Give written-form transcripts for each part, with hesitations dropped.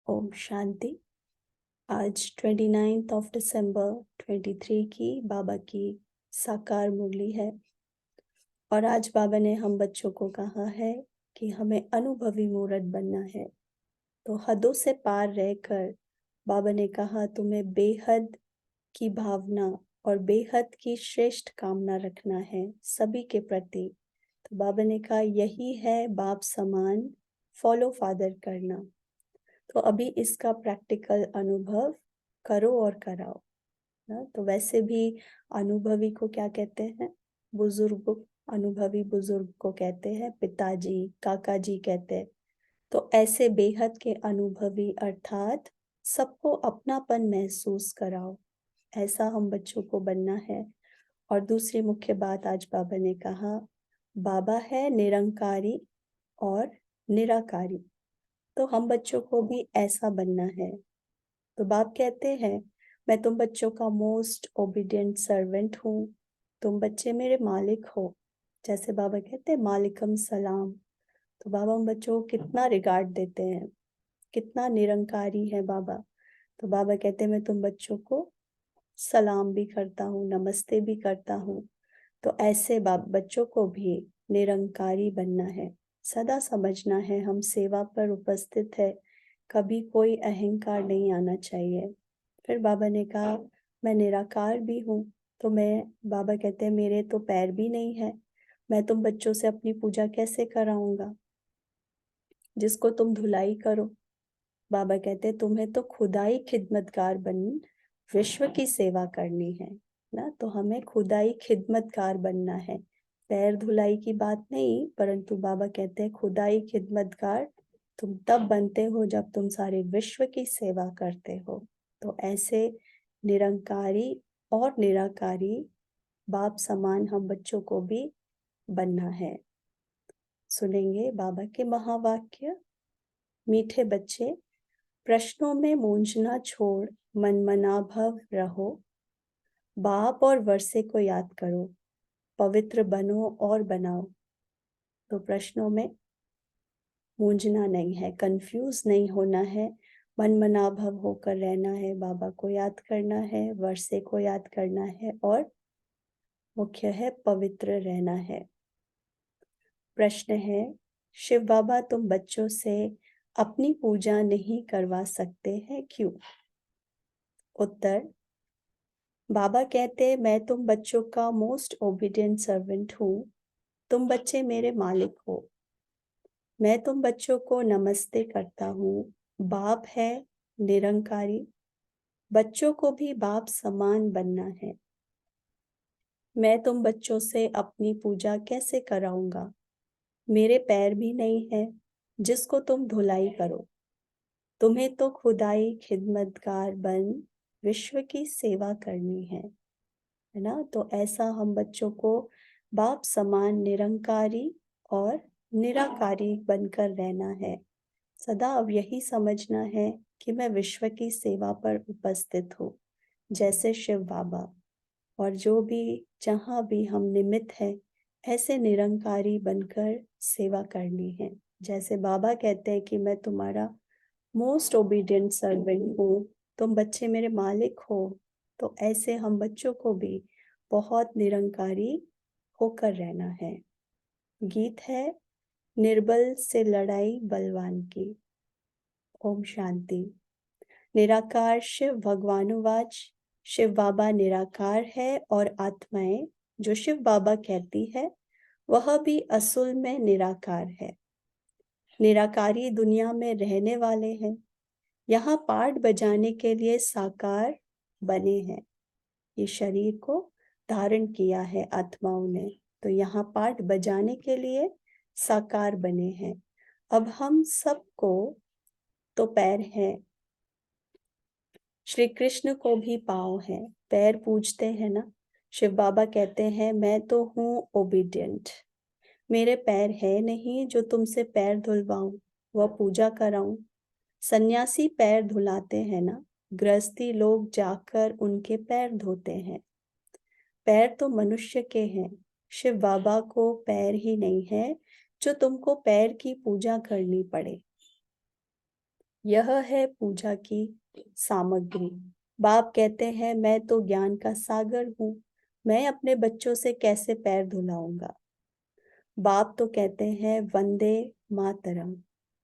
ओम शांति। आज 29 दिसंबर 23 की बाबा की साकार मुरली है और आज बाबा ने हम बच्चों को कहा है कि हमें अनुभवी मूर्त बनना है। तो हदों से पार रहकर बाबा ने कहा तुम्हें बेहद की भावना और बेहद की श्रेष्ठ कामना रखना है सभी के प्रति। तो बाबा ने कहा यही है बाप समान फॉलो फादर करना। तो अभी इसका प्रैक्टिकल अनुभव करो और कराओ ना। तो वैसे भी अनुभवी को क्या कहते हैं? बुजुर्ग। अनुभवी बुजुर्ग को कहते हैं पिताजी, काका जी कहते हैं। तो ऐसे बेहद के अनुभवी अर्थात सबको अपनापन महसूस कराओ, ऐसा हम बच्चों को बनना है। और दूसरी मुख्य बात आज बाबा ने कहा, बाबा है निरंकारी और निराकारी। तो हम बच्चों को भी ऐसा बनना है। तो बाप कहते हैं मैं तुम बच्चों का मोस्ट ओबीडियंट सर्वेंट हूँ, तुम बच्चे मेरे मालिक हो। जैसे बाबा कहते हैं मालिकम सलाम। तो बाबा उन बच्चों को कितना रिगार्ड देते हैं, कितना निरंकारी है बाबा। तो बाबा कहते हैं मैं तुम बच्चों को सलाम भी करता हूँ, नमस्ते भी करता हूँ। तो ऐसे बच्चों को भी निरंकारी बनना है। सदा समझना है हम सेवा पर उपस्थित है, कभी कोई अहंकार नहीं आना चाहिए। फिर बाबा ने कहा मैं निराकार भी हूँ। तो बाबा कहते हैं मेरे तो पैर भी नहीं है, मैं तुम बच्चों से अपनी पूजा कैसे कराऊंगा जिसको तुम धुलाई करो। बाबा कहते हैं तुम्हें तो खुदाई खिदमतगार बन विश्व की सेवा करनी है ना। तो हमें खुदाई खिदमतगार बनना है, पैर धुलाई की बात नहीं, परंतु बाबा कहते हैं खुदाई खिदमतगार तुम तब बनते हो जब तुम सारे विश्व की सेवा करते हो। तो ऐसे निरंकारी और निराकारी बाप समान हम बच्चों को भी बनना है। सुनेंगे बाबा के महावाक्य। मीठे बच्चे, प्रश्नों में मूंझना छोड़ मनमना भव रहो, बाप और वर्षे को याद करो, पवित्र बनो और बनाओ। तो प्रश्नों में मूंझना नहीं है, कंफ्यूज नहीं होना है, मनमना भव होकर रहना है, बाबा को याद करना है, वर्षे को याद करना है और मुख्य है पवित्र रहना है। प्रश्न है, शिव बाबा तुम बच्चों से अपनी पूजा नहीं करवा सकते हैं क्यों? उत्तर, बाबा कहते मैं तुम बच्चों का मोस्ट ओबीडियंट सर्वेंट हूँ, तुम बच्चे मेरे मालिक हो। मैं तुम बच्चों को नमस्ते करता हूँ। बाप है निरंकारी, बच्चों को भी बाप समान बनना है। मैं तुम बच्चों से अपनी पूजा कैसे कराऊंगा? मेरे पैर भी नहीं है जिसको तुम धुलाई करो। तुम्हें तो खुदाई खिदमतगार बन विश्व की सेवा करनी है ना। तो ऐसा हम बच्चों को बाप समान निरंकारी और निराकारी बनकर रहना है। सदा अब यही समझना है कि मैं विश्व की सेवा पर उपस्थित हूँ जैसे शिव बाबा, और जो भी जहाँ भी हम निमित्त है ऐसे निरंकारी बनकर सेवा करनी है। जैसे बाबा कहते हैं कि मैं तुम्हारा मोस्ट ओबीडियंट सर्वेंट हूँ, तुम बच्चे मेरे मालिक हो। तो ऐसे हम बच्चों को भी बहुत निरंकारी होकर रहना है। गीत है निर्बल से लड़ाई बलवान की। ओम शांति। निराकार शिव भगवानुवाच, शिव बाबा निराकार है और आत्माएं जो शिव बाबा कहती है वह भी असल में निराकार है। निराकारी दुनिया में रहने वाले हैं, यहाँ पाठ बजाने के लिए साकार बने हैं। ये शरीर को धारण किया है आत्माओं ने, तो यहाँ पाठ बजाने के लिए साकार बने हैं। अब हम सबको तो पैर हैं, श्री कृष्ण को भी पाँव हैं, पैर पूजते हैं ना। शिव बाबा कहते हैं मैं तो हूँ ओबीडियंट, मेरे पैर है नहीं जो तुमसे पैर धुलवाऊं व पूजा कराऊं। सन्यासी पैर धुलाते हैं ना, गृहस्थी लोग जाकर उनके पैर धोते हैं। पैर तो मनुष्य के हैं, शिव बाबा को पैर ही नहीं है जो तुमको पैर की पूजा करनी पड़े। यह है पूजा की सामग्री। बाप कहते हैं मैं तो ज्ञान का सागर हूँ, मैं अपने बच्चों से कैसे पैर धुलाऊंगा। बाप तो कहते हैं वंदे मातरम,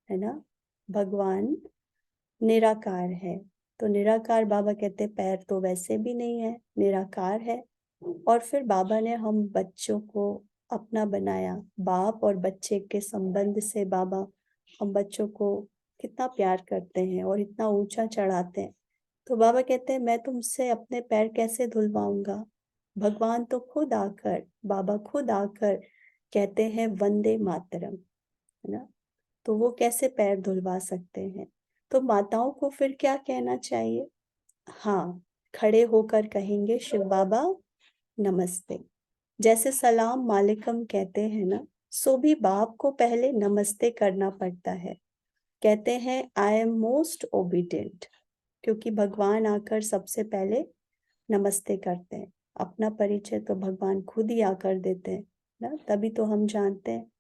है ना। भगवान निराकार है, तो निराकार बाबा कहते पैर तो वैसे भी नहीं है, निराकार है। और फिर बाबा ने हम बच्चों को अपना बनाया। बाप और बच्चे के संबंध से बाबा हम बच्चों को कितना प्यार करते हैं और इतना ऊंचा चढ़ाते हैं। तो बाबा कहते हैं मैं तुमसे अपने पैर कैसे धुलवाऊंगा। भगवान तो खुद आकर, बाबा खुद आकर कहते हैं वंदे मातरम, है ना। तो वो कैसे पैर धुलवा सकते हैं। तो माताओं को फिर क्या कहना चाहिए। हाँ, खड़े होकर कहेंगे शिव बाबा नमस्ते। जैसे सलाम मालिकम कहते हैं ना, सो भी बाप को पहले नमस्ते करना पड़ता है। कहते हैं आई एम मोस्ट ओबीडियंट, क्योंकि भगवान आकर सबसे पहले नमस्ते करते हैं। अपना परिचय तो भगवान खुद ही आकर देते हैं ना, तभी तो हम जानते हैं।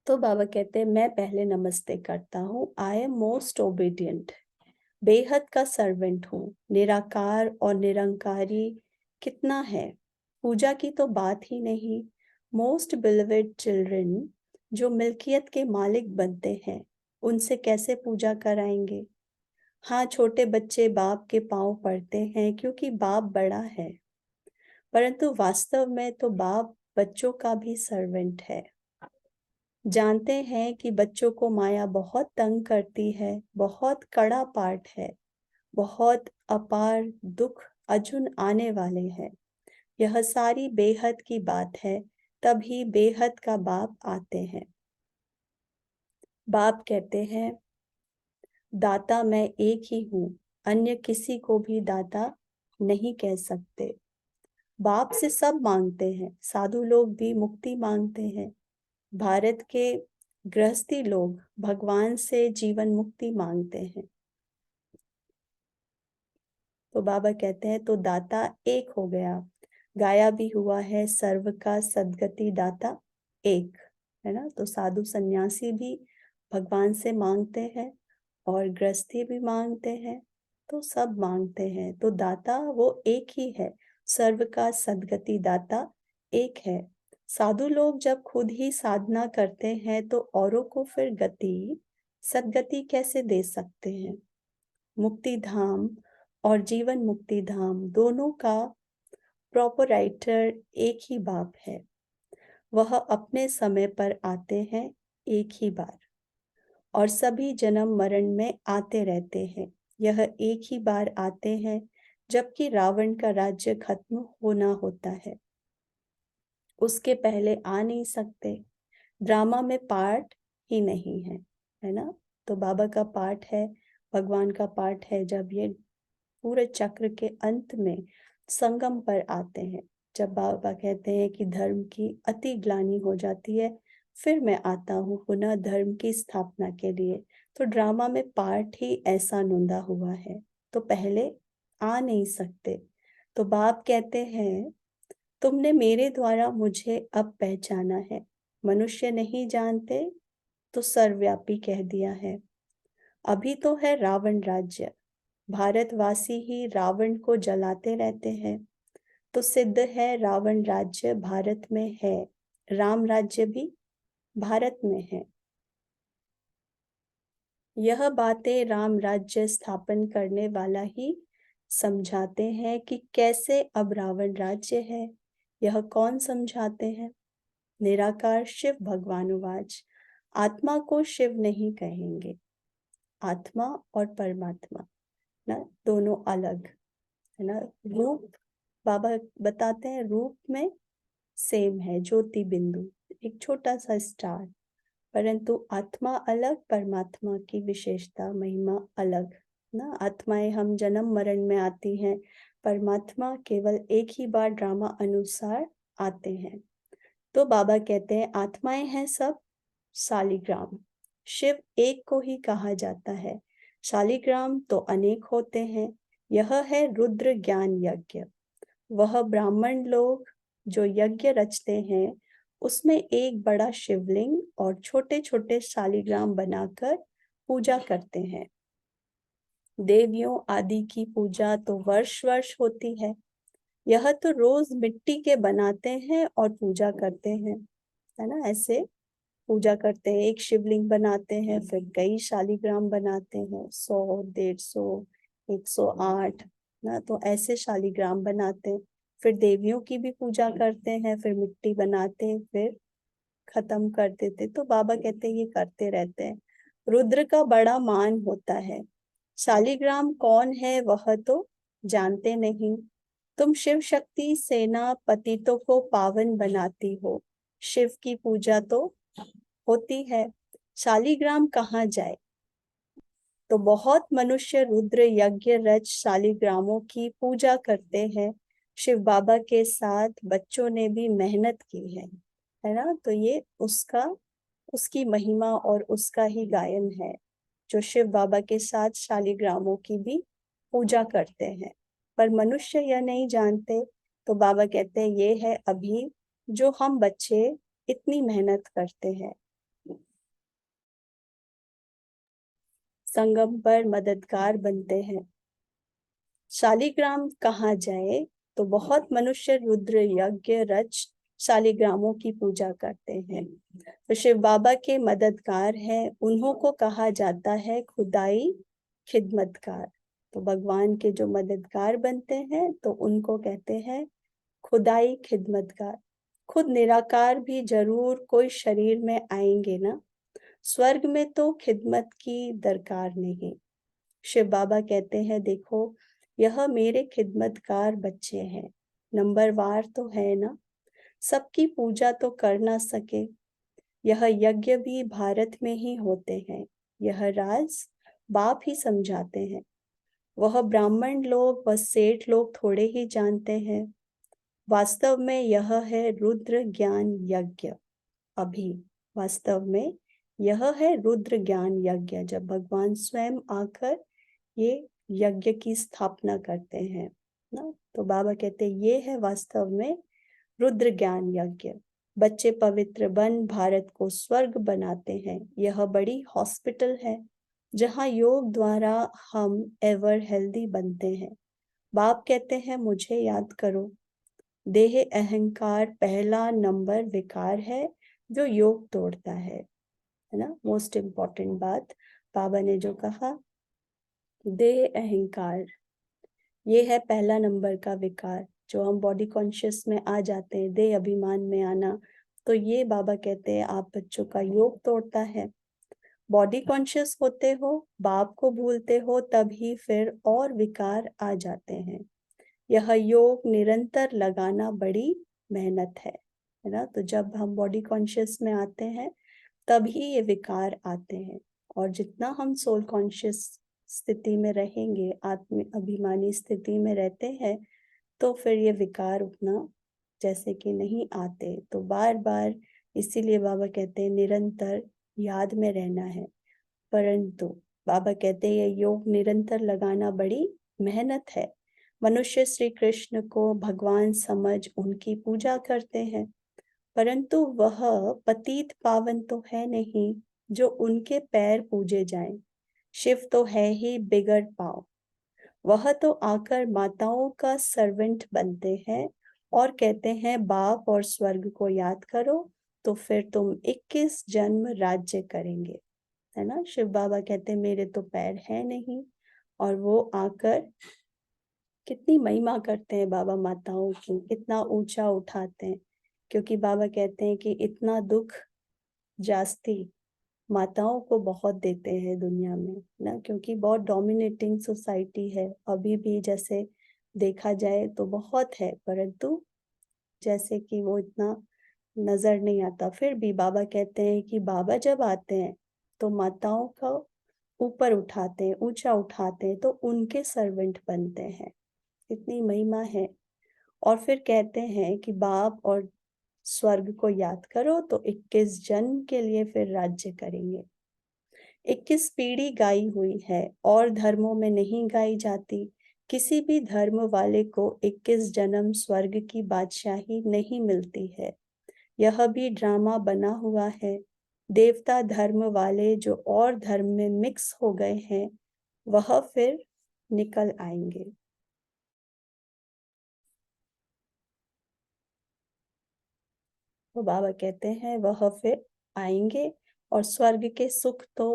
तो बाबा कहते हैं मैं पहले नमस्ते करता हूँ। आई एम मोस्ट ओबीडियंट, बेहद का सर्वेंट हूँ। निराकार और निरंकारी कितना है, पूजा की तो बात ही नहीं। मोस्ट बिलवेड चिल्ड्रन, जो मिल्कियत के मालिक बनते हैं, उनसे कैसे पूजा कराएंगे। हाँ, छोटे बच्चे बाप के पांव पड़ते हैं क्योंकि बाप बड़ा है, परंतु वास्तव में तो बाप बच्चों का भी सर्वेंट है। जानते हैं कि बच्चों को माया बहुत तंग करती है, बहुत कड़ा पाठ है, बहुत अपार दुख अजुन आने वाले हैं। यह सारी बेहद की बात है, तभी बेहद का बाप आते हैं। बाप कहते हैं दाता मैं एक ही हूँ, अन्य किसी को भी दाता नहीं कह सकते। बाप से सब मांगते हैं, साधु लोग भी मुक्ति मांगते हैं। भारत के गृहस्थी लोग भगवान से जीवन मुक्ति मांगते हैं। तो बाबा कहते हैं तो दाता एक हो गया, गाया भी हुआ है सर्व का सदगति दाता एक, है ना। तो साधु सन्यासी भी भगवान से मांगते हैं और गृहस्थी भी मांगते हैं, तो सब मांगते हैं। तो दाता वो एक ही है, सर्व का सदगति दाता एक है। साधु लोग जब खुद ही साधना करते हैं तो औरों को फिर गति सदगति कैसे दे सकते हैं। मुक्ति धाम और जीवन मुक्ति धाम दोनों का प्रोपराइटर एक ही बाप है। वह अपने समय पर आते हैं एक ही बार, और सभी जन्म मरण में आते रहते हैं। यह एक ही बार आते हैं जबकि रावण का राज्य खत्म होना होता है, उसके पहले आ नहीं सकते। ड्रामा में पार्ट ही नहीं है, है ना। तो बाबा का पार्ट है, भगवान का पार्ट है जब ये पूरे चक्र के अंत में संगम पर आते हैं। जब बाबा कहते हैं कि धर्म की अति ग्लानि हो जाती है, फिर मैं आता हूँ पुनः धर्म की स्थापना के लिए। तो ड्रामा में पार्ट ही ऐसा नोंदा हुआ है, तो पहले आ नहीं सकते। तो बाप कहते हैं तुमने मेरे द्वारा मुझे अब पहचाना है, मनुष्य नहीं जानते तो सर्वव्यापी कह दिया है। अभी तो है रावण राज्य, भारतवासी ही रावण को जलाते रहते हैं, तो सिद्ध है रावण राज्य भारत में है, राम राज्य भी भारत में है। यह बातें राम राज्य स्थापन करने वाला ही समझाते हैं कि कैसे अब रावण राज्य है। यह कौन समझाते हैं। निराकार शिव भगवानुवाच, आत्मा को शिव नहीं कहेंगे। आत्मा और परमात्मा ना दोनों अलग, है ना। रूप बाबा बताते हैं रूप में सेम है, ज्योति बिंदु, एक छोटा सा स्टार, परंतु आत्मा अलग, परमात्मा की विशेषता महिमा अलग ना। आत्माएं हम जन्म मरण में आती हैं, परमात्मा केवल एक ही बार ड्रामा अनुसार आते हैं। तो बाबा कहते हैं आत्माएं हैं सब शालिग्राम, शिव एक को ही कहा जाता है, शालिग्राम तो अनेक होते हैं। यह है रुद्र ज्ञान यज्ञ। वह ब्राह्मण लोग जो यज्ञ रचते हैं, उसमें एक बड़ा शिवलिंग और छोटे छोटे शालिग्राम बनाकर पूजा करते हैं। देवियों आदि की पूजा तो वर्ष वर्ष होती है, यह तो रोज मिट्टी के बनाते हैं और पूजा करते हैं, है ना। ऐसे पूजा करते हैं, एक शिवलिंग बनाते हैं, फिर कई शालिग्राम बनाते हैं, 100, 150, 108 ना, तो ऐसे शालिग्राम बनाते हैं। फिर देवियों की भी पूजा करते हैं, फिर मिट्टी बनाते हैं, फिर खत्म कर देते। तो बाबा कहते हैं ये करते रहते हैं। रुद्र का बड़ा मान होता है, शालिग्राम कौन है वह तो जानते नहीं। तुम शिव शक्ति सेना पतितों को पावन बनाती हो, शिव की पूजा तो होती है, शालिग्राम कहाँ जाए। तो बहुत मनुष्य रुद्र यज्ञ रच शालिग्रामों की पूजा करते हैं। शिव बाबा के साथ बच्चों ने भी मेहनत की है ना। तो ये उसकी महिमा और उसका ही गायन है, जो शिव बाबा के साथ शालिग्रामों की भी पूजा करते हैं। पर मनुष्य यह नहीं जानते। तो बाबा कहते हैं ये है अभी जो हम बच्चे इतनी मेहनत करते हैं। संगम पर मददगार बनते हैं, शालिग्राम कहाँ जाए। तो बहुत मनुष्य रुद्र यज्ञ रच शालिग्रामों की पूजा करते हैं, तो शिव बाबा के मददगार हैं, उन्हों को कहा जाता है खुदाई खिदमतकार। तो भगवान के जो मददगार बनते हैं तो उनको कहते हैं खुदाई खिदमतकार। खुद निराकार भी जरूर कोई शरीर में आएंगे ना, स्वर्ग में तो खिदमत की दरकार नहीं। शिव बाबा कहते हैं देखो यह मेरे खिदमतकार बच्चे हैं, नंबरवार तो है ना, सबकी पूजा तो कर ना सके। यह यज्ञ भी भारत में ही होते हैं, यह राज बाप ही समझाते हैं। वह ब्राह्मण लोग व सेठ लोग थोड़े ही जानते हैं। वास्तव में यह है रुद्र ज्ञान यज्ञ। अभी वास्तव में यह है रुद्र ज्ञान यज्ञ, जब भगवान स्वयं आकर ये यज्ञ की स्थापना करते हैं ना। तो बाबा कहते हैं ये है वास्तव में रुद्र ज्ञान यज्ञ। बच्चे पवित्र बन भारत को स्वर्ग बनाते हैं। यह बड़ी हॉस्पिटल है जहाँ योग द्वारा हम एवर हेल्दी बनते हैं। बाप कहते हैं मुझे याद करो, देह अहंकार पहला नंबर विकार है जो योग तोड़ता है ना। मोस्ट इम्पॉर्टेंट बात बाबा ने जो कहा, देह अहंकार ये है पहला नंबर का विकार, जो हम बॉडी कॉन्शियस में आ जाते हैं, देह अभिमान में आना। तो ये बाबा कहते हैं आप बच्चों का योग तोड़ता है। बॉडी कॉन्शियस होते हो, बाप को भूलते हो, तभी फिर और विकार आ जाते हैं। यह योग निरंतर लगाना बड़ी मेहनत है ना। तो जब हम बॉडी कॉन्शियस में आते हैं तभी ये विकार आते हैं, और जितना हम सोल कॉन्शियस स्थिति में रहेंगे, आत्म अभिमानी स्थिति में रहते हैं, तो फिर ये विकार उतना जैसे कि नहीं आते। तो बार बार इसीलिए बाबा कहते हैं निरंतर याद में रहना है। परंतु बाबा कहते हैं ये योग निरंतर लगाना बड़ी मेहनत है। मनुष्य श्री कृष्ण को भगवान समझ उनकी पूजा करते हैं, परंतु वह पतित पावन तो है नहीं जो उनके पैर पूजे जाएं। शिव तो है ही बिगड़ पाओ, वह तो आकर माताओं का सर्वेंट बनते हैं और कहते हैं बाप और स्वर्ग को याद करो तो फिर तुम 21 जन्म राज्य करेंगे, है ना। शिव बाबा कहते हैं मेरे तो पैर है नहीं, और वो आकर कितनी महिमा करते हैं बाबा माताओं की, कितना ऊंचा उठाते हैं। क्योंकि बाबा कहते हैं कि इतना दुख जास्ती माताओं को बहुत देते हैं दुनिया में ना, क्योंकि बहुत डोमिनेटिंग सोसाइटी है अभी भी, जैसे देखा जाए तो बहुत है, परंतु जैसे कि वो इतना नजर नहीं आता। फिर भी बाबा कहते हैं कि बाबा जब आते हैं तो माताओं का ऊपर उठाते हैं, ऊंचा उठाते हैं, तो उनके सर्वेंट बनते हैं। इतनी महिमा है। और फिर कहते हैं कि बाप और स्वर्ग को याद करो तो 21 जन्म के लिए फिर राज्य करेंगे। 21 पीढ़ी गाई हुई है और धर्मों में नहीं गाई जाती। किसी भी धर्म वाले को 21 जन्म स्वर्ग की बादशाही नहीं मिलती है, यह भी ड्रामा बना हुआ है। देवता धर्म वाले जो और धर्म में मिक्स हो गए हैं वह फिर निकल आएंगे। तो बाबा कहते हैं वह फिर आएंगे और स्वर्ग के सुख तो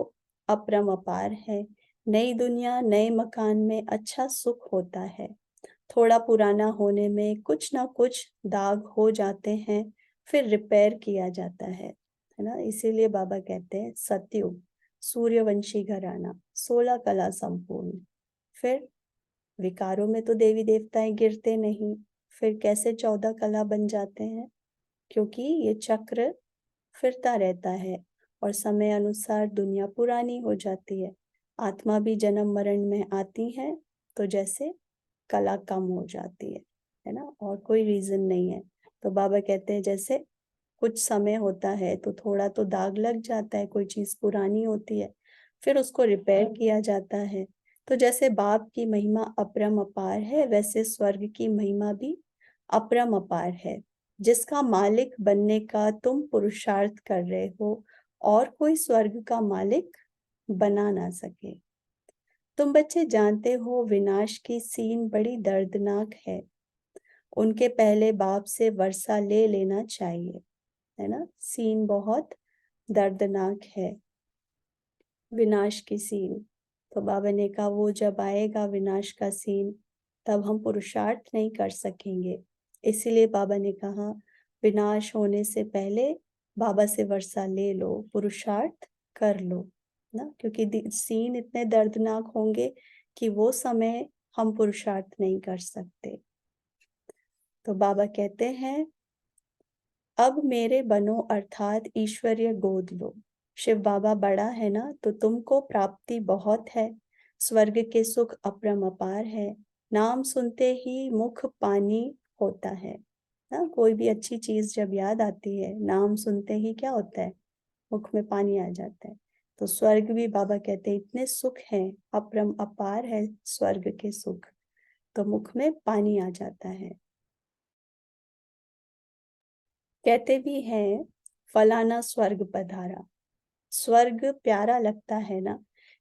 अपरंपार है। नई दुनिया नए मकान में अच्छा सुख होता है। थोड़ा पुराना होने में कुछ ना कुछ दाग हो जाते हैं, फिर रिपेयर किया जाता है ना। इसीलिए बाबा कहते हैं सतयुग, सूर्यवंशी घराना, 16 कला संपूर्ण। फिर विकारों में तो देवी देवताएं गिरते नहीं, फिर कैसे 14 कला बन जाते हैं? क्योंकि ये चक्र फिरता रहता है और समय अनुसार दुनिया पुरानी हो जाती है। आत्मा भी जन्म मरण में आती है, तो जैसे कला कम हो जाती है ना, और कोई रीजन नहीं है। तो बाबा कहते हैं जैसे कुछ समय होता है तो थोड़ा तो दाग लग जाता है, कोई चीज पुरानी होती है, फिर उसको रिपेयर किया जाता है। तो जैसे बाप की महिमा अपरंपार है, वैसे स्वर्ग की महिमा भी अपरंपार है, जिसका मालिक बनने का तुम पुरुषार्थ कर रहे हो और कोई स्वर्ग का मालिक बना ना सके। तुम बच्चे जानते हो विनाश की सीन बड़ी दर्दनाक है। उनके पहले बाप से वर्षा ले लेना चाहिए, है ना। सीन बहुत दर्दनाक है, विनाश की सीन। तो बाबा ने कहा वो जब आएगा विनाश का सीन, तब हम पुरुषार्थ नहीं कर सकेंगे। इसीलिए बाबा ने कहा विनाश होने से पहले बाबा से वर्षा ले लो, पुरुषार्थ कर लो ना, क्योंकि सीन इतने दर्दनाक होंगे कि वो समय हम पुरुषार्थ नहीं कर सकते। तो बाबा कहते हैं अब मेरे बनो अर्थात ईश्वरीय गोद लो। शिव बाबा बड़ा है ना, तो तुमको प्राप्ति बहुत है। स्वर्ग के सुख अपरंपार है। नाम सुनते ही मुख पानी होता है ना। कोई भी अच्छी चीज जब याद आती है, नाम सुनते ही क्या होता है, मुख में पानी आ जाता है। तो स्वर्ग भी बाबा कहते हैं इतने सुख हैं, अपरंपार है स्वर्ग के सुख, तो मुख में पानी आ जाता है। कहते भी हैं फलाना स्वर्ग पधारा। स्वर्ग प्यारा लगता है ना,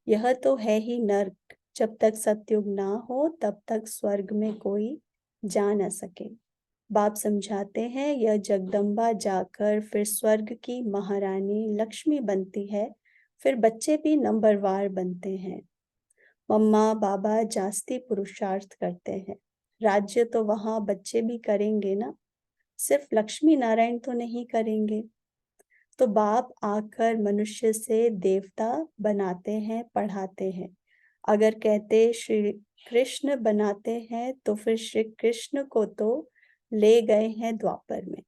यह तो है ही नर्क। जब तक सतयुग ना हो तब तक स्वर्ग में कोई जा न सके। बाप समझाते हैं यह जगदम्बा जाकर फिर स्वर्ग की महारानी लक्ष्मी बनती है, फिर बच्चे भी नंबरवार बनते हैं। मम्मा बाबा जास्ती पुरुषार्थ करते हैं, राज्य तो वहां बच्चे भी करेंगे ना, सिर्फ लक्ष्मी नारायण तो नहीं करेंगे। तो बाप आकर मनुष्य से देवता बनाते हैं, पढ़ाते हैं। अगर कहते श्री कृष्ण बनाते हैं तो फिर श्री कृष्ण को तो ले गए हैं द्वापर में,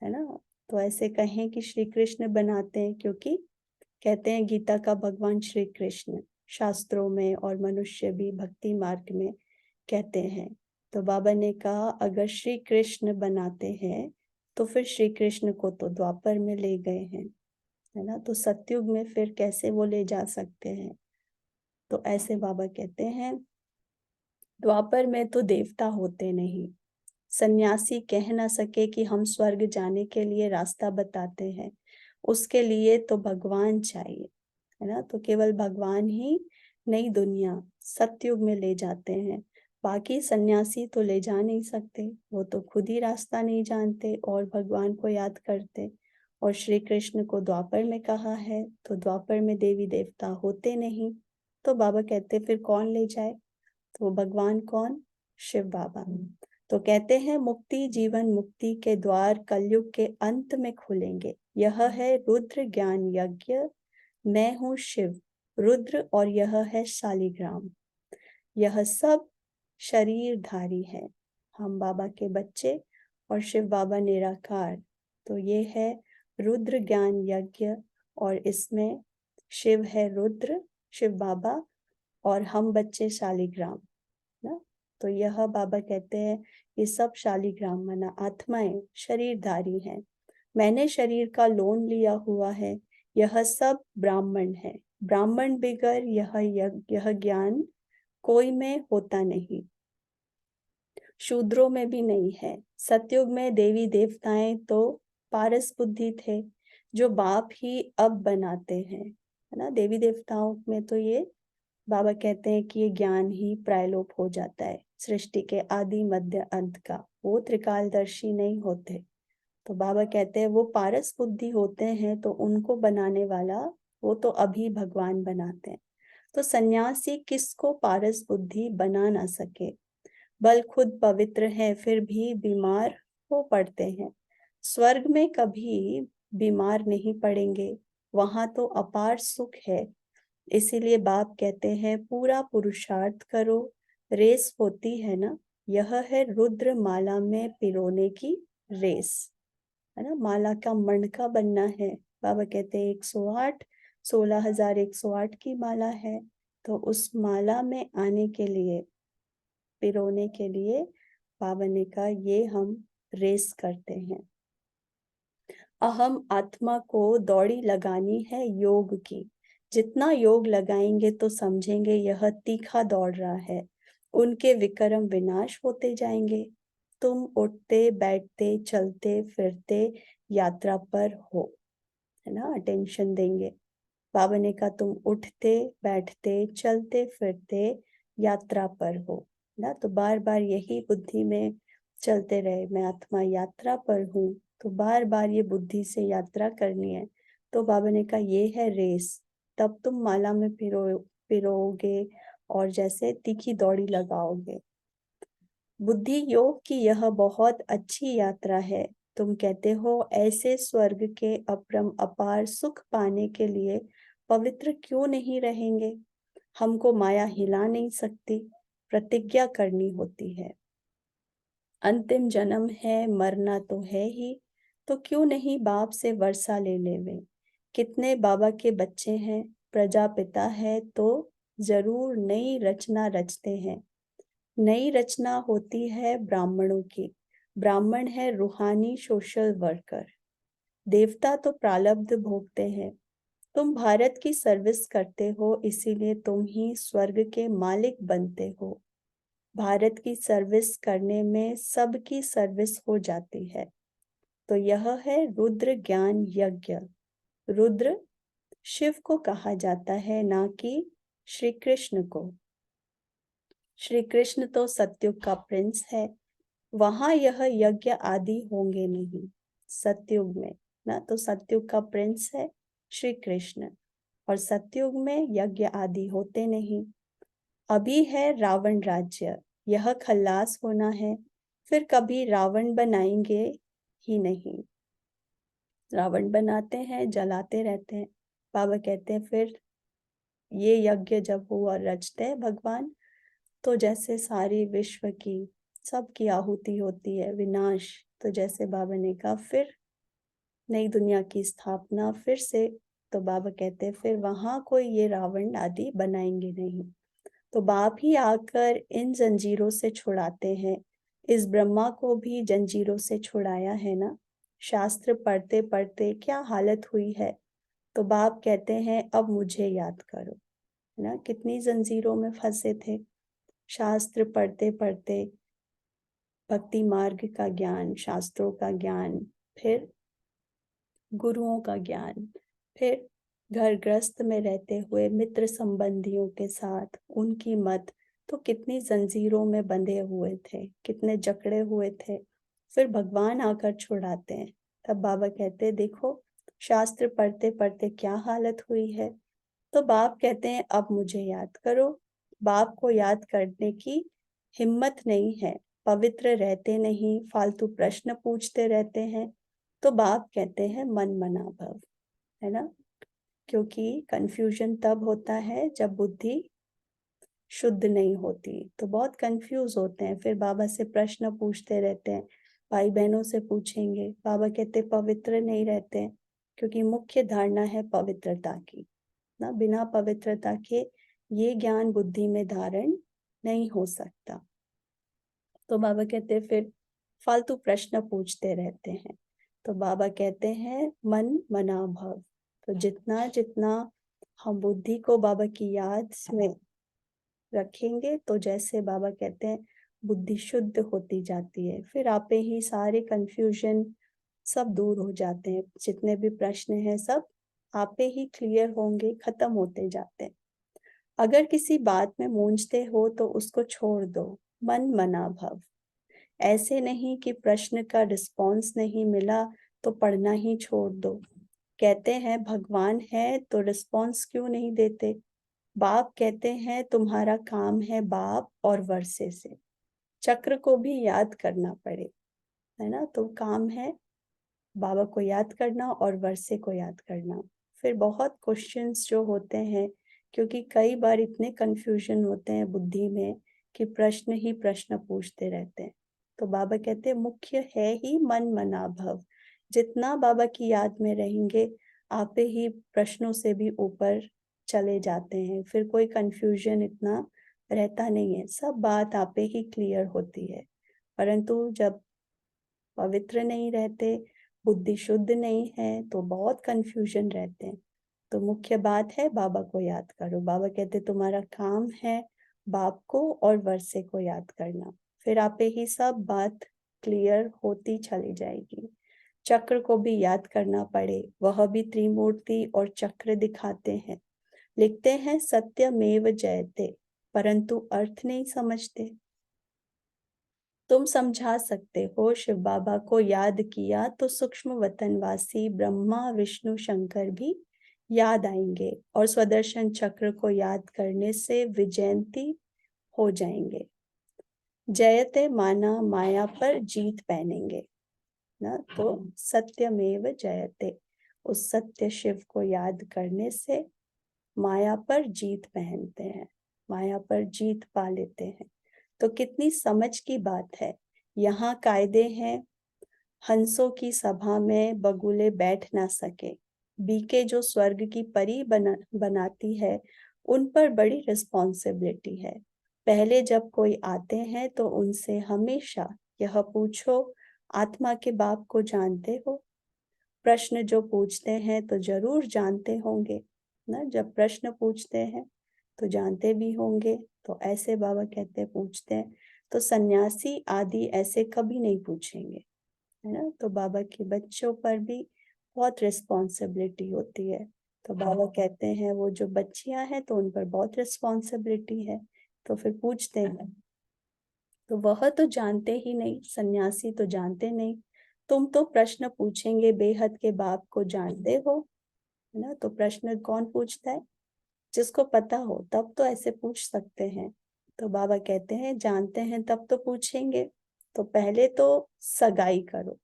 है ना। तो ऐसे कहें कि श्री कृष्ण बनाते हैं, क्योंकि कहते हैं गीता का भगवान श्री कृष्ण, शास्त्रों में और मनुष्य भी भक्ति मार्ग में कहते हैं। तो बाबा ने कहा अगर श्री कृष्ण बनाते हैं तो फिर श्री कृष्ण को तो द्वापर में ले गए हैं, है ना। तो सतयुग में फिर कैसे वो ले जा सकते हैं? तो ऐसे बाबा कहते हैं द्वापर में तो देवता होते नहीं। सन्यासी कह ना सके कि हम स्वर्ग जाने के लिए रास्ता बताते हैं, उसके लिए तो भगवान चाहिए, है ना। तो केवल भगवान ही नई दुनिया सतयुग में ले जाते हैं, बाकी सन्यासी तो ले जा नहीं सकते। वो तो खुद ही रास्ता नहीं जानते और भगवान को याद करते। और श्री कृष्ण को द्वापर में कहा है, तो द्वापर में देवी देवता होते नहीं। तो बाबा कहते फिर कौन ले जाए? तो भगवान कौन? शिव बाबा। तो कहते हैं मुक्ति जीवन मुक्ति के द्वार कलयुग के अंत में खुलेंगे। यह है रुद्र ज्ञान यज्ञ, मैं हूँ शिव रुद्र और यह है शालिग्राम। यह सब शरीरधारी है, हम बाबा के बच्चे और शिव बाबा निराकार। तो ये है रुद्र ज्ञान यज्ञ, और इसमें शिव है रुद्र, शिव बाबा, और हम बच्चे शालिग्राम ना। तो यह बाबा कहते हैं ये सब शालिग्राम माना आत्माएं शरीरधारी हैं। मैंने शरीर का लोन लिया हुआ है, यह सब ब्राह्मण है। ब्राह्मण बिगर यह ज्ञान कोई में होता नहीं, शूद्रों में भी नहीं है। सतयुग में देवी देवताएं तो पारस बुद्धि थे, जो बाप ही अब बनाते हैं, है ना। देवी देवताओं में तो ये बाबा कहते हैं कि ये ज्ञान ही प्रायलोप हो जाता है सृष्टि के आदि मध्य अंत का, वो त्रिकालदर्शी नहीं होते। तो बाबा कहते हैं वो पारस बुद्धि होते हैं, तो उनको बनाने वाला वो तो अभी भगवान बनाते हैं। तो सन्यासी किसको पारस बुद्धि बना ना सके, बल खुद पवित्र है फिर भी बीमार हो पड़ते हैं। स्वर्ग में कभी बीमार नहीं पड़ेंगे, वहां तो अपार सुख है। इसीलिए बाप कहते हैं पूरा पुरुषार्थ करो, रेस होती है ना, यह है रुद्र माला में पिरोने की रेस, है ना। माला का मणका बनना है। बाबा कहते हैं 108, 16,108 की माला है, तो उस माला में आने के लिए, पिरोने के लिए बाबा ने कहा ये हम रेस करते हैं। अहम आत्मा को दौड़ी लगानी है योग की, जितना योग लगाएंगे तो समझेंगे यह तीखा दौड़ रहा है, उनके विक्रम विनाश होते जाएंगे। तुम उठते बैठते चलते फिरते यात्रा पर हो, है ना, अटेंशन देंगे। बाबा ने कहा तुम उठते बैठते चलते फिरते यात्रा पर हो ना, तो बार बार यही बुद्धि में चलते रहे, मैं आत्मा यात्रा पर हूँ, तो बार बार ये बुद्धि से यात्रा करनी है। तो बाबा ने कहा ये है रेस, तब तुम माला में पिरोगे और जैसे तीखी दौड़ी लगाओगे। बुद्धि योग की यह बहुत अच्छी यात्रा है। तुम कहते हो ऐसे स्वर्ग के अपरम अपार सुख पाने के लिए पवित्र क्यों नहीं रहेंगे। हमको माया हिला नहीं सकती, प्रतिज्ञा करनी होती है। अंतिम जन्म है, मरना तो है ही, तो क्यों नहीं बाप से वर्षा ले लेवे। कितने बाबा के बच्चे हैं, प्रजापिता है तो जरूर नई रचना रचते हैं। नई रचना होती है ब्राह्मणों की, ब्राह्मण है रूहानी सोशल वर्कर, देवता तो प्रारब्ध भोगते हैं। तुम भारत की सर्विस करते हो, इसीलिए तुम ही स्वर्ग के मालिक बनते हो। भारत की सर्विस करने में सबकी सर्विस हो जाती है। तो यह है रुद्र ज्ञान यज्ञ। रुद्र शिव को कहा जाता है, ना कि श्री कृष्ण को। श्री कृष्ण तो सत्युग का प्रिंस है, वहां यह यज्ञ आदि होंगे नहीं। सत्युग में ना, तो सत्युग का प्रिंस है श्री कृष्ण, और सत्युग में यज्ञ आदि होते नहीं। अभी है रावण राज्य, यह खल्लास होना है, फिर कभी रावण बनाएंगे ही नहीं। रावण बनाते हैं, जलाते रहते हैं। बाबा कहते हैं फिर ये यज्ञ जब हुआ रचते हैं भगवान, तो जैसे सारी विश्व की सबकी आहुति होती है विनाश, तो जैसे बाबा ने कहा फिर नई दुनिया की स्थापना फिर से। तो बाबा कहते हैं फिर वहां कोई ये रावण आदि बनाएंगे नहीं। तो बाप ही आकर इन जंजीरों से छुड़ाते हैं। इस ब्रह्मा को भी जंजीरों से छुड़ाया है ना। शास्त्र पढ़ते पढ़ते क्या हालत हुई है, तो बाप कहते हैं अब मुझे याद करो, है ना। कितनी जंजीरों में फंसे थे, शास्त्र पढ़ते पढ़ते, भक्ति मार्ग का ज्ञान, शास्त्रों का ज्ञान, फिर गुरुओं का ज्ञान, फिर घर गृहस्थ में रहते हुए मित्र संबंधियों के साथ उनकी मत, तो कितनी जंजीरों में बंधे हुए थे, कितने जकड़े हुए थे। फिर भगवान आकर छुड़ाते हैं। तब बाबा कहते हैं देखो शास्त्र पढ़ते पढ़ते क्या हालत हुई है। तो बाप कहते हैं अब मुझे याद करो। बाप को याद करने की हिम्मत नहीं है, पवित्र रहते नहीं, फालतू प्रश्न पूछते रहते हैं। तो बाप कहते हैं मन मना भव, है ना, क्योंकि कंफ्यूजन तब होता है जब बुद्धि शुद्ध नहीं होती, तो बहुत कंफ्यूज होते हैं, फिर बाबा से प्रश्न पूछते रहते हैं, भाई बहनों से पूछेंगे। बाबा कहते पवित्र नहीं रहते हैं, क्योंकि मुख्य धारणा है पवित्रता की ना, बिना पवित्रता के ये ज्ञान बुद्धि में धारण नहीं हो सकता। तो बाबा कहते हैं फिर फालतू प्रश्न पूछते रहते हैं। तो बाबा कहते हैं मन मना भव, तो जितना जितना हम बुद्धि को बाबा की याद में रखेंगे, तो जैसे बाबा कहते हैं बुद्धि शुद्ध होती जाती है, फिर आपे ही सारे कंफ्यूजन सब दूर हो जाते हैं। जितने भी प्रश्न हैं सब आपे ही क्लियर होंगे, खत्म होते जाते हैं। अगर किसी बात में मूंझते हो तो उसको छोड़ दो, मन मना भव। ऐसे नहीं कि प्रश्न का रिस्पॉन्स नहीं मिला तो पढ़ना ही छोड़ दो। कहते हैं भगवान है तो रिस्पॉन्स क्यों नहीं देते। बाप कहते हैं तुम्हारा काम है बाप और वर्षे से। चक्र को भी याद करना पड़े, है ना। तो काम है बाबा को याद करना और वर्षे को याद करना। फिर बहुत क्वेश्चंस जो होते हैं, क्योंकि कई बार इतने कंफ्यूजन होते हैं बुद्धि में कि प्रश्न ही प्रश्न पूछते रहते हैं। तो बाबा कहते हैं मुख्य है ही मन मना भव। जितना बाबा की याद में रहेंगे आपे ही प्रश्नों से भी ऊपर चले जाते हैं। फिर कोई कंफ्यूजन इतना रहता नहीं है, सब बात आपे ही क्लियर होती है। परंतु जब पवित्र नहीं रहते, बुद्धि शुद्ध नहीं है, तो बहुत कंफ्यूजन रहते हैं। तो मुख्य बात है बाबा को याद करो। बाबा कहते तुम्हारा काम है बाप को और वर्षे को याद करना। फिर आपे ही सब बात क्लियर होती चली जाएगी। चक्र को भी याद करना पड़े, वह भी त्रिमूर्ति और चक्र दिखाते हैं। लिखते हैं सत्यमेव जयते, परंतु अर्थ नहीं समझते। तुम समझा सकते हो, शिव बाबा को याद किया तो सूक्ष्म वतनवासी ब्रह्मा विष्णु शंकर भी याद आएंगे और स्वदर्शन चक्र को याद करने से विजयंती हो जाएंगे। जयते माना माया पर जीत पहनेंगे ना। तो सत्यमेव जयते, उस सत्य शिव को याद करने से माया पर जीत पहनते हैं, माया पर जीत पा लेते हैं। तो कितनी समझ की बात है। यहाँ कायदे हैं, हंसों की सभा में बगुले बैठ ना सके। बीके जो स्वर्ग की परी बनाती है, उन पर बड़ी रिस्पॉन्सिबिलिटी है। पहले जब कोई आते हैं तो उनसे हमेशा यह पूछो, आत्मा के बाप को जानते हो। प्रश्न जो पूछते हैं तो जरूर जानते होंगे ना। जब प्रश्न पूछते हैं तो जानते भी होंगे। तो ऐसे बाबा कहते हैं पूछते हैं। तो सन्यासी आदि ऐसे कभी नहीं पूछेंगे, है ना। तो बाबा के बच्चों पर भी बहुत रिस्पॉन्सिबिलिटी होती है। तो बाबा कहते हैं वो जो बच्चियां हैं तो उन पर बहुत रिस्पॉन्सिबिलिटी है। तो फिर पूछते हैं, तो वह तो जानते ही नहीं, सन्यासी तो जानते नहीं। तुम तो प्रश्न पूछेंगे, बेहद के बाप को जानते हो, है ना। तो प्रश्न कौन पूछता है, जिसको पता हो तब तो ऐसे पूछ सकते हैं। तो बाबा कहते हैं जानते हैं तब तो पूछेंगे। तो पहले तो सगाई करो,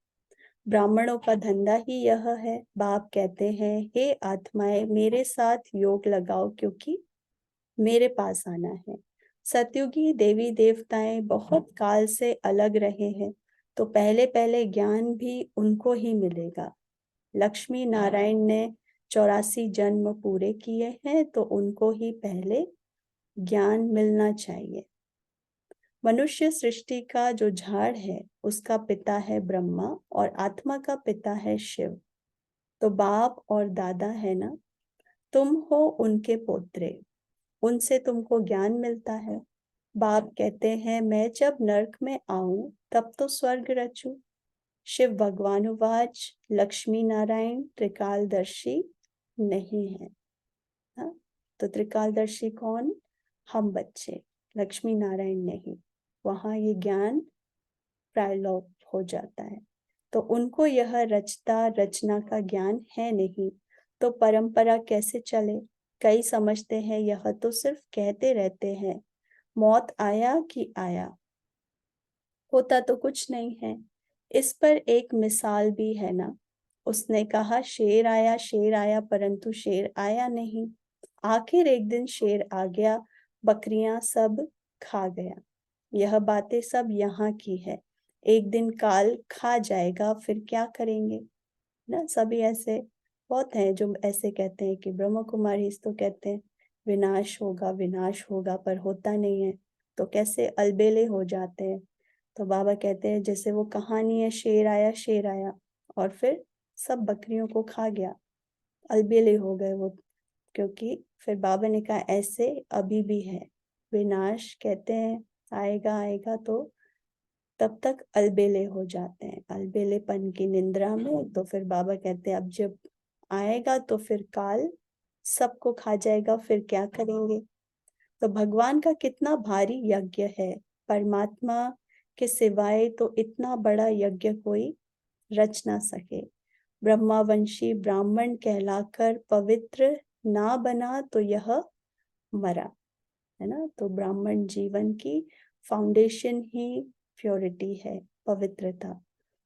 ब्राह्मणों का धंधा ही यह है। बाप कहते हैं हे आत्माएं मेरे साथ योग लगाओ, क्योंकि मेरे पास आना है। सतयुगी देवी देवताएं बहुत काल से अलग रहे हैं, तो पहले पहले ज्ञान भी उनको ही मिलेगा। लक्ष्मी नारायण ने 84 जन्म पूरे किए हैं, तो उनको ही पहले ज्ञान मिलना चाहिए। मनुष्य सृष्टि का जो झाड़ है उसका पिता है ब्रह्मा और आत्मा का पिता है शिव। तो बाप और दादा है ना, तुम हो उनके पोत्रे, उनसे तुमको ज्ञान मिलता है। बाप कहते हैं मैं जब नरक में आऊं तब तो स्वर्ग रचूं। शिव भगवानुवाच लक्ष्मी नारायण त्रिकालदर्शी नहीं है। हाँ? तो त्रिकालदर्शी कौन, हम बच्चे, लक्ष्मी नारायण नहीं। वहां ये ज्ञान प्रायलोक हो जाता है। तो उनको यह रचता रचना का ज्ञान है नहीं, तो परंपरा कैसे चले। कई समझते हैं यह तो सिर्फ कहते रहते हैं, मौत आया कि आया, होता तो कुछ नहीं है। इस पर एक मिसाल भी है ना। उसने कहा शेर आया परंतु शेर आया नहीं। आखिर एक दिन शेर आ गया, बकरियां सब खा गया। यह बातें सब यहाँ की है। एक दिन काल खा जाएगा, फिर क्या करेंगे ना। सभी ऐसे बहुत हैं जो ऐसे कहते हैं कि ब्रह्म कुमारी तो कहते हैं विनाश होगा, पर होता नहीं है। तो कैसे अलबेले हो जाते हैं। तो बाबा कहते हैं जैसे वो कहानी है, शेर आया और फिर सब बकरियों को खा गया, अलबेले हो गए वो। क्योंकि फिर बाबा ने कहा ऐसे अभी भी है, विनाश कहते हैं आएगा आएगा तो तब तक अलबेले हो जाते हैं, अलबेलेपन की निंद्रा में। तो फिर बाबा कहते हैं अब जब आएगा तो फिर काल सबको खा जाएगा, फिर क्या करेंगे। तो भगवान का कितना भारी यज्ञ है, परमात्मा के सिवाय तो इतना बड़ा यज्ञ कोई रच ना सके। ब्रह्मावंशी ब्राह्मण कहलाकर पवित्र ना बना तो यह मरा, है ना। तो ब्राह्मण जीवन की फाउंडेशन ही प्योरिटी है, पवित्रता।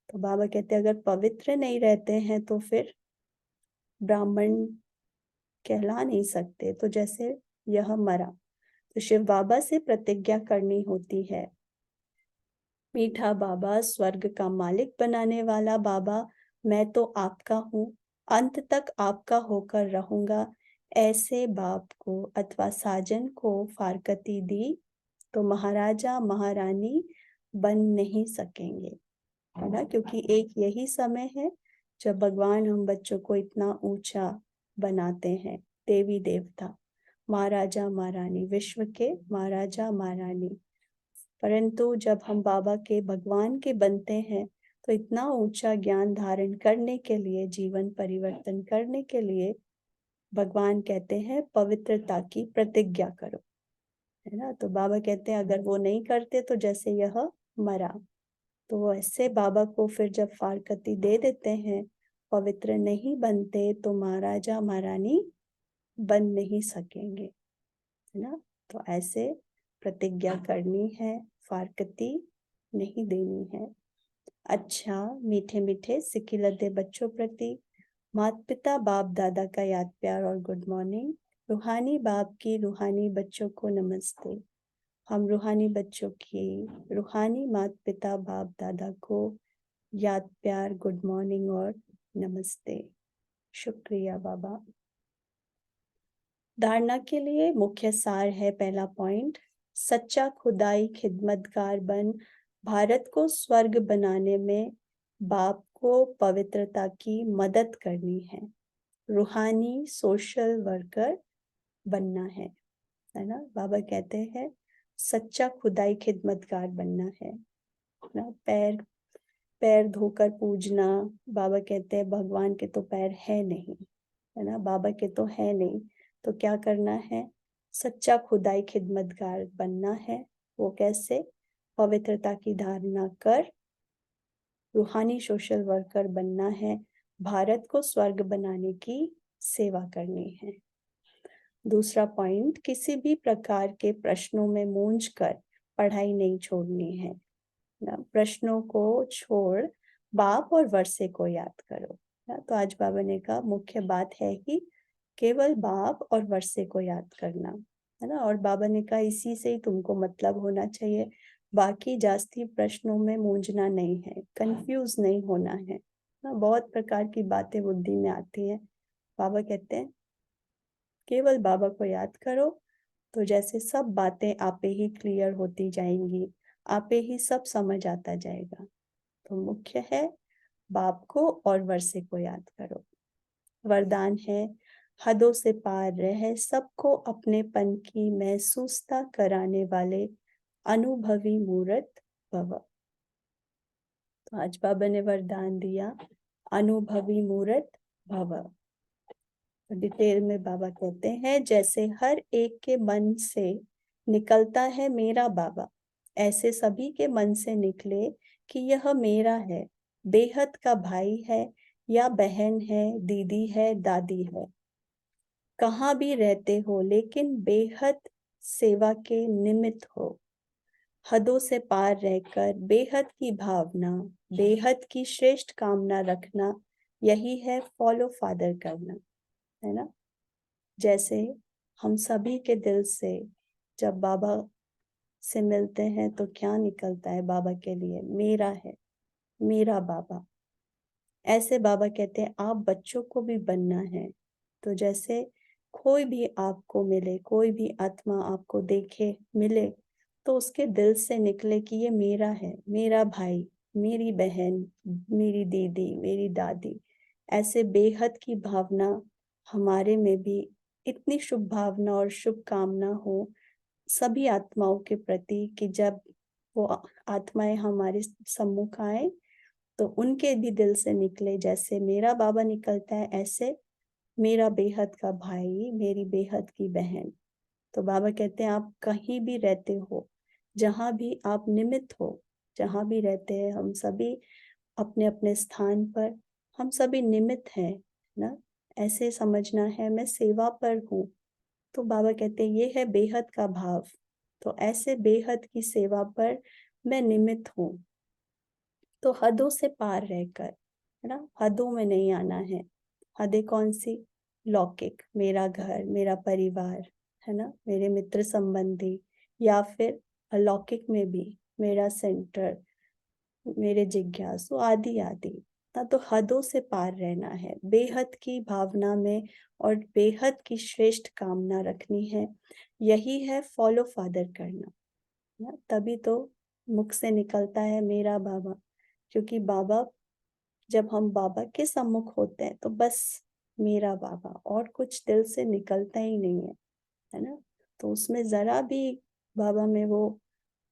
तो बाबा कहते हैं अगर पवित्र नहीं रहते हैं तो फिर ब्राह्मण कहला नहीं सकते, तो जैसे यह मरा। तो शिव बाबा से प्रतिज्ञा करनी होती है। मीठा बाबा, स्वर्ग का मालिक बनाने वाला बाबा, मैं तो आपका हूँ, अंत तक आपका होकर रहूंगा। ऐसे बाप को अथवा साजन को फारकती दी तो महाराजा महारानी बन नहीं सकेंगे, है ना। क्योंकि एक यही समय है जब भगवान हम बच्चों को इतना ऊंचा बनाते हैं, देवी देवता, महाराजा महारानी, विश्व के महाराजा महारानी। परंतु जब हम बाबा के भगवान के बनते हैं तो इतना ऊंचा ज्ञान धारण करने के लिए, जीवन परिवर्तन करने के लिए भगवान कहते हैं पवित्रता की प्रतिज्ञा करो, है ना। तो बाबा कहते हैं अगर वो नहीं करते तो जैसे यह मरा। तो ऐसे बाबा को फिर जब फारकती दे देते हैं, पवित्र नहीं बनते तो महाराजा महारानी बन नहीं सकेंगे, है ना। तो ऐसे प्रतिज्ञा करनी है, फारकती नहीं देनी है। अच्छा, मीठे मीठे सिक्की लद्दे बच्चों प्रति माता पिता बाप दादा का याद प्यार और गुड मॉर्निंग। रूहानी बाप की रूहानी बच्चों को नमस्ते। हम रूहानी बच्चों की रूहानी माता पिता बाप दादा को याद प्यार, गुड मॉर्निंग और नमस्ते। शुक्रिया बाबा। धारणा के लिए मुख्य सार है, पहला पॉइंट, सच्चा खुदाई खिदमतगार बन भारत को स्वर्ग बनाने में बाप को पवित्रता की मदद करनी है। रूहानी सोशल वर्कर बनना है ना। बाबा कहते हैं सच्चा खुदाई खिदमतगार बनना है ना। पैर पैर धोकर पूजना, बाबा कहते हैं भगवान के तो पैर है नहीं, है ना, बाबा के तो है नहीं, तो क्या करना है, सच्चा खुदाई खिदमतगार बनना है। वो कैसे, पवित्रता की धारणा कर रूहानी सोशल वर्कर बनना है, भारत को स्वर्ग बनाने की सेवा करनी है। दूसरा पॉइंट, किसी भी प्रकार के प्रश्नों में मूंझ कर पढ़ाई नहीं छोड़नी है ना। प्रश्नों को छोड़ बाप और वर्षे को याद करो ना। तो आज बाबा ने कहा मुख्य बात है कि केवल बाप और वर्षे को याद करना, है ना। और बाबा ने कहा इसी से ही तुमको मतलब होना चाहिए, बाकी जास्ती प्रश्नों में मूंझना नहीं है, कंफ्यूज नहीं होना है ना। बहुत प्रकार की बातें बुद्धि में आती है, बाबा कहते हैं केवल बाबा को याद करो तो जैसे सब बातें आपे ही क्लियर होती जाएंगी, आपे ही सब समझ आता जाएगा। तो मुख्य है बाप को और वर्षे को याद करो। वरदान है हदों से पार रह सबको अपनेपन की महसूसता कराने वाले अनुभवी मूर्त भव। तो आज बाबा ने वरदान दिया अनुभवी मूर्त भव। डिटेल में बाबा कहते हैं जैसे हर एक के मन से निकलता है मेरा बाबा, ऐसे सभी के मन से निकले कि यह मेरा है, बेहद का भाई है या बहन है, दीदी है, दादी है, कहाँ भी रहते हो लेकिन बेहद सेवा के निमित्त हो। हदों से पार रहकर बेहद की भावना, बेहद की श्रेष्ठ कामना रखना, यही है फॉलो फादर करना, है ना। जैसे हम सभी के दिल से जब बाबा से मिलते हैं तो क्या निकलता है बाबा के लिए, मेरा है, मेरा बाबा। ऐसे बाबा कहते हैं आप बच्चों को भी बनना है। तो जैसे कोई भी आपको मिले, कोई भी आत्मा आपको देखे मिले तो उसके दिल से निकले कि ये मेरा है, मेरा भाई, मेरी बहन, मेरी दीदी, मेरी दादी। ऐसे बेहद की भावना हमारे में भी, इतनी शुभ भावना और शुभ कामना हो सभी आत्माओं के प्रति कि जब वो आत्माएं हमारे सम्मुख आए तो उनके भी दिल से निकले, जैसे मेरा बाबा निकलता है ऐसे मेरा बेहद का भाई, मेरी बेहद की बहन। तो बाबा कहते हैं आप कहीं भी रहते हो, जहां भी आप निमित्त हो, जहां भी रहते हैं, हम सभी अपने अपने स्थान पर, हम सभी निमित्त हैं ना। ऐसे समझना है मैं सेवा पर हूँ। तो बाबा कहते हैं ये है बेहद का भाव। तो ऐसे बेहद की सेवा पर मैं निमित्त हूँ। तो हदों से पार रहकर, है ना, हदों में नहीं आना है। हदें कौन सी? लौकिक, मेरा घर, मेरा परिवार, है ना, मेरे मित्र संबंधी, या फिर अलौकिक में भी मेरा सेंटर, मेरे जिज्ञासु आदि आदि। तो हदों से पार रहना है, बेहद की भावना में और बेहद की श्रेष्ठ कामना रखनी है। यही है फॉलो फादर करना ना। तभी तो मुख से निकलता है मेरा बाबा, क्योंकि बाबा, जब हम बाबा के सम्मुख होते हैं तो बस मेरा बाबा, और कुछ दिल से निकलता ही नहीं है ना। तो उसमें जरा भी बाबा में वो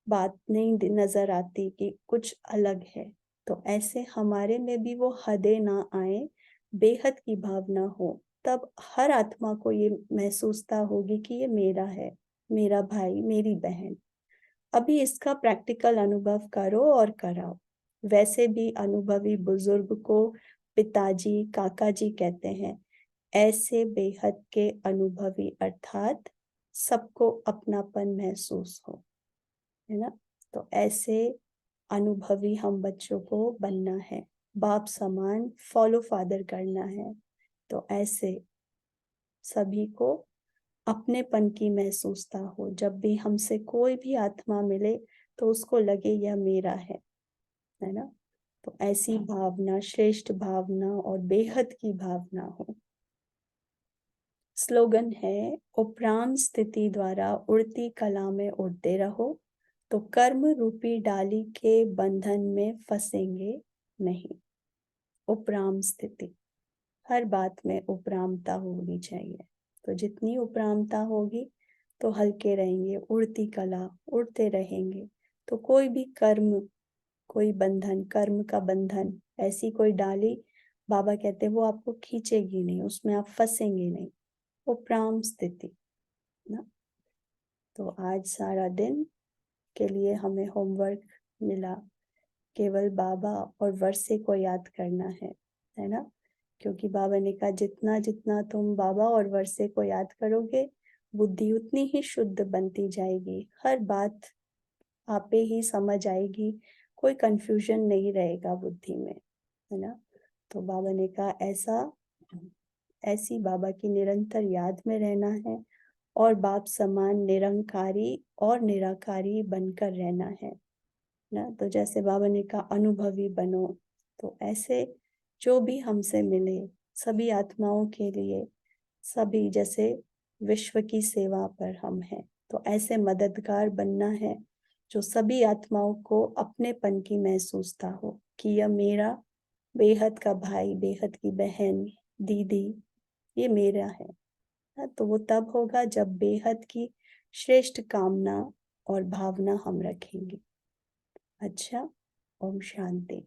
बात नहीं नजर आती कि कुछ अलग है। तो ऐसे हमारे में भी वो हदें ना आए, बेहद की भावना हो, तब हर आत्मा को ये महसूसता होगी कि ये मेरा है, मेरा भाई, मेरी बहन। अभी इसका प्रैक्टिकल अनुभव करो और कराओ। वैसे भी अनुभवी बुजुर्ग को पिताजी, काका जी कहते हैं। ऐसे बेहद के अनुभवी अर्थात सबको अपनापन महसूस हो, है ना। तो ऐसे अनुभवी हम बच्चों को बनना है, बाप समान फॉलो फादर करना है। तो ऐसे सभी को अपनेपन की महसूसता हो। जब भी हमसे कोई भी आत्मा मिले तो उसको लगे यह मेरा है ना। तो ऐसी भावना, श्रेष्ठ भावना और बेहद की भावना हो। स्लोगन है, उपराम स्थिति द्वारा उड़ती कला में उड़ते रहो तो कर्म रूपी डाली के बंधन में फंसेंगे नहीं। उपराम स्थिति, हर बात में उपरामता होनी चाहिए। तो जितनी उपरामता होगी तो हल्के रहेंगे, उड़ती कला, उड़ते रहेंगे। तो कोई भी कर्म, कोई बंधन, कर्म का बंधन, ऐसी कोई डाली, बाबा कहते हैं वो आपको खींचेगी नहीं, उसमें आप फंसेंगे नहीं। उपराम स्थिति ना। तो आज सारा दिन के लिए हमें होमवर्क मिला, केवल बाबा और वर्षे को याद करना है ना। क्योंकि बाबा ने कहा जितना जितना तुम बाबा और वर्षे को याद करोगे, बुद्धि उतनी ही शुद्ध बनती जाएगी। हर बात आपे ही समझ आएगी, कोई कंफ्यूजन नहीं रहेगा बुद्धि में, है ना। तो बाबा ने कहा ऐसी बाबा की निरंतर याद में रहना है और बाप समान निरंकारी और निराकारी बनकर रहना है ना। तो जैसे बाबा ने कहा अनुभवी बनो, तो ऐसे जो भी हमसे मिले सभी आत्माओं के लिए, सभी जैसे विश्व की सेवा पर हम हैं, तो ऐसे मददगार बनना है जो सभी आत्माओं को अपनेपन की महसूसता हो कि यह मेरा बेहद का भाई, बेहद की बहन, दीदी, ये मेरा है। तो वो तब होगा जब बेहद की श्रेष्ठ कामना और भावना हम रखेंगे। अच्छा, ओम शांति।